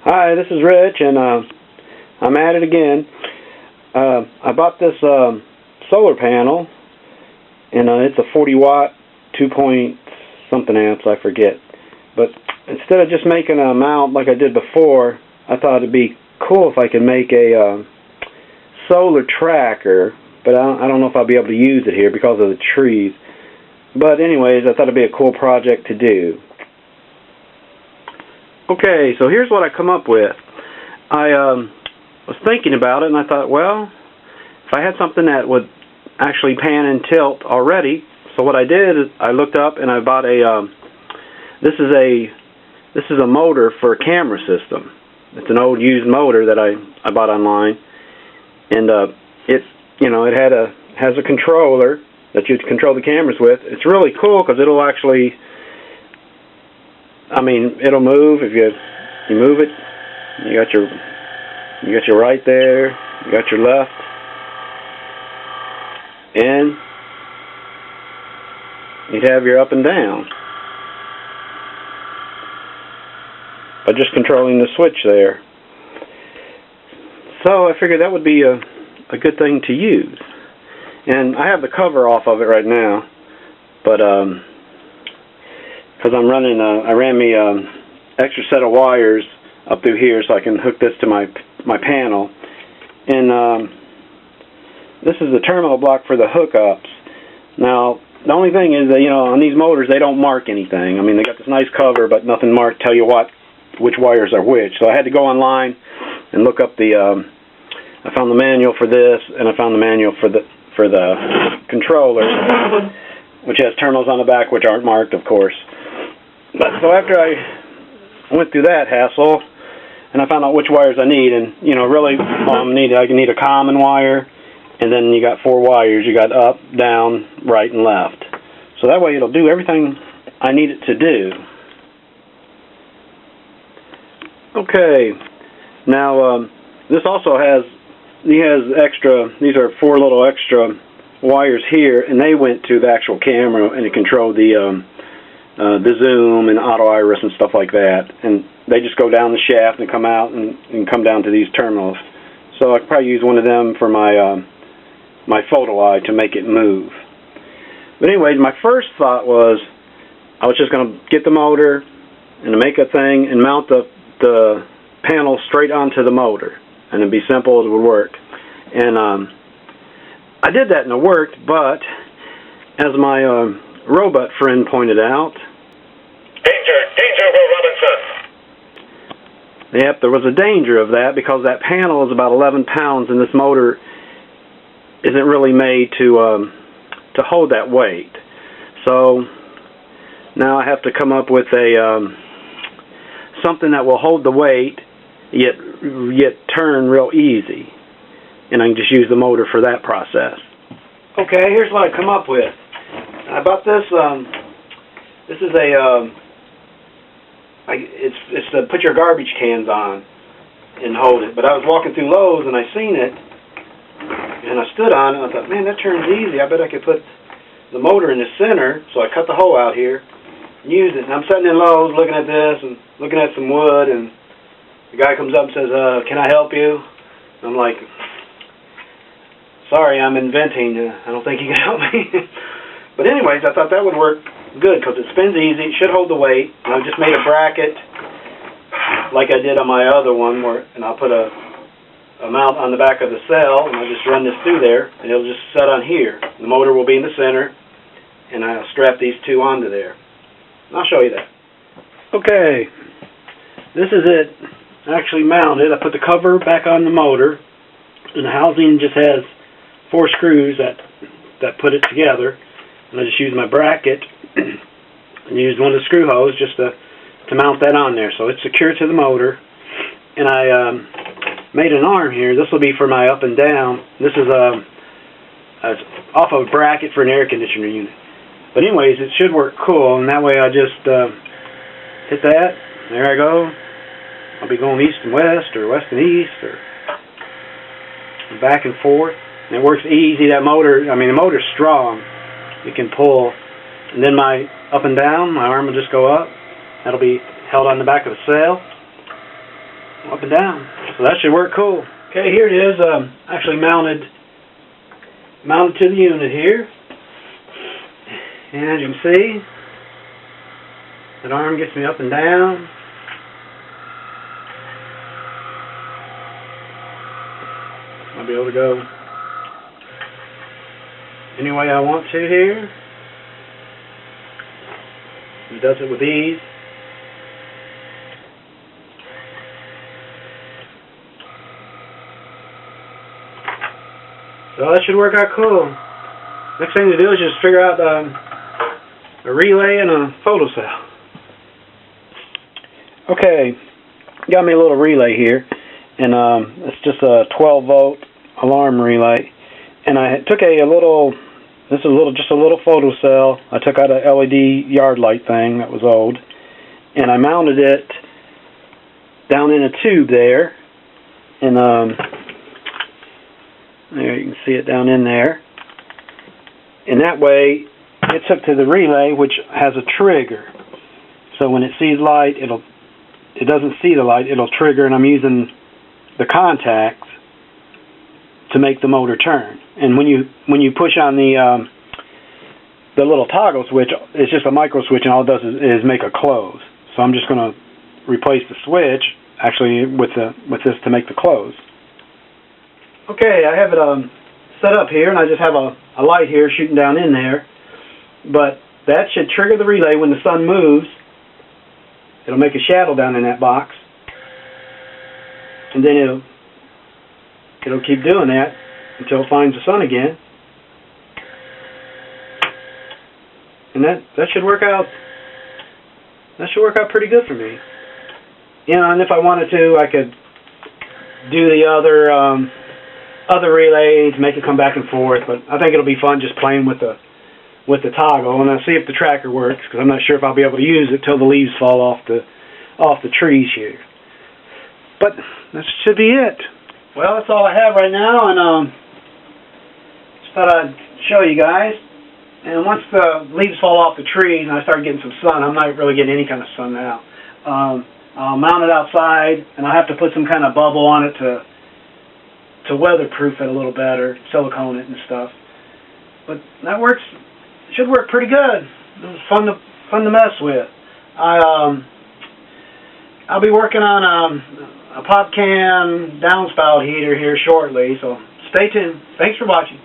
Hi, this is Rich, and I'm at it again. I bought this solar panel, and it's a 40 watt, 2 point something amps, I forget. But instead of just making a mount like I did before, I thought it'd be cool if I could make a solar tracker, but I don't know if I'll be able to use it here because of the trees. But anyways, I thought it'd be a cool project to do. Okay, so here's what I come up with. I was thinking about it, and I thought, well, if I had something that would actually pan and tilt already, so what I did is I looked up and I bought this is a motor for a camera system. It's an old used motor that I bought online, and it has a controller that you control the cameras with. It's really cool because it'll actually, it'll move if you move it. You got your right there, you got your left, and you'd have your up and down by just controlling the switch there. So I figured that would be a good thing to use. And I have the cover off of it right now, but because I ran me extra set of wires up through here so I can hook this to my panel. And this is the terminal block for the hookups. Now, the only thing is that, on these motors, they don't mark anything. They got this nice cover, but nothing marked, tell you which wires are which. So I had to go online and look up I found the manual for this, and I found the manual for the controller, which has terminals on the back, which aren't marked, of course. But so after I went through that hassle, and I found out which wires I need, and really, I need a common wire, and then you got 4 wires. You got up, down, right, and left. So that way it'll do everything I need it to do. Okay. Now this also has extra. These are 4 little extra wires here, and they went to the actual camera, and it controlled the zoom and auto iris and stuff like that. And they just go down the shaft and come out and come down to these terminals. So I could probably use one of them for my photo eye to make it move. But anyways, my first thought was I was just going to get the motor and to make a thing and mount the panel straight onto the motor, and it'd be simple, it would work. And I did that and it worked, but as my robot friend pointed out, Danger, Will Robinson. Yep, there was a danger of that because that panel is about 11 pounds and this motor isn't really made to hold that weight. So now I have to come up with something that will hold the weight yet turn real easy, and I can just use the motor for that process. Okay, here's what I come up with. I bought this. This is it's to put your garbage cans on and hold it. But I was walking through Lowe's and I seen it, and I stood on it and I thought, man, that turns easy. I bet I could put the motor in the center. So I cut the hole out here and used it. And I'm sitting in Lowe's looking at this and looking at some wood, and the guy comes up and says, can I help you? I'm like, sorry, I'm inventing. I don't think you can help me. But anyways, I thought that would work good because it spins easy. It should hold the weight. And I just made a bracket like I did on my other one, and I'll put a mount on the back of the cell, and I'll just run this through there, and it'll just set on here. The motor will be in the center, and I'll strap these 2 onto there. And I'll show you that. Okay, this is it. Actually mounted. I put the cover back on the motor, and the housing just has 4 screws that put it together, and I just used my bracket and used one of the screw holes just to mount that on there, so it's secure to the motor. And I made an arm here. This will be for my up and down. This is off of a bracket for an air conditioner unit. But anyways, it should work cool, and that way I just hit that. There I go. I'll be going east and west, or west and east, or back and forth. And it works easy. That motor, the motor's strong. You can pull. And then my up and down, my arm will just go up. That'll be held on the back of the cell. up and down. So that should work cool. Okay, here it is, actually mounted to the unit here. And as you can see, that arm gets me up and down. I'll be able to go any way I want to here. It does it with ease. So that should work out cool. Next thing to do is just figure out a relay and a photocell. Okay, got me a little relay here, and it's just a 12-volt alarm relay. And I took just a little photocell. I took out a LED yard light thing that was old, and I mounted it down in a tube there, and there you can see it down in there. And that way, it's hooked to the relay, which has a trigger. So when it sees light, it doesn't see the light, it'll trigger, and I'm using the contacts to make the motor turn. And when you push on the little toggle switch, it's just a micro switch, and all it does is make a close. So I'm just going to replace the switch, actually, with this to make the close. Okay, I have it set up here, and I just have a light here shooting down in there. But that should trigger the relay when the sun moves. It'll make a shadow down in that box, and then it'll keep doing that until it finds the sun again. And that should work out. That should work out pretty good for me. You know, and if I wanted to, I could do the other relays, make it come back and forth. But I think it'll be fun just playing with the toggle, and I'll see if the tracker works, because I'm not sure if I'll be able to use it till the leaves fall off the trees here. But that should be it. Well, that's all I have right now, and just thought I'd show you guys. And once the leaves fall off the trees and I start getting some sun, I'm not really getting any kind of sun now. I'll mount it outside, and I'll have to put some kind of bubble on it to weatherproof it a little better, silicone it and stuff. But that works. Should work pretty good. It was fun to mess with. I'll be working on a PopCam downspout heater here shortly, so stay tuned. Thanks for watching.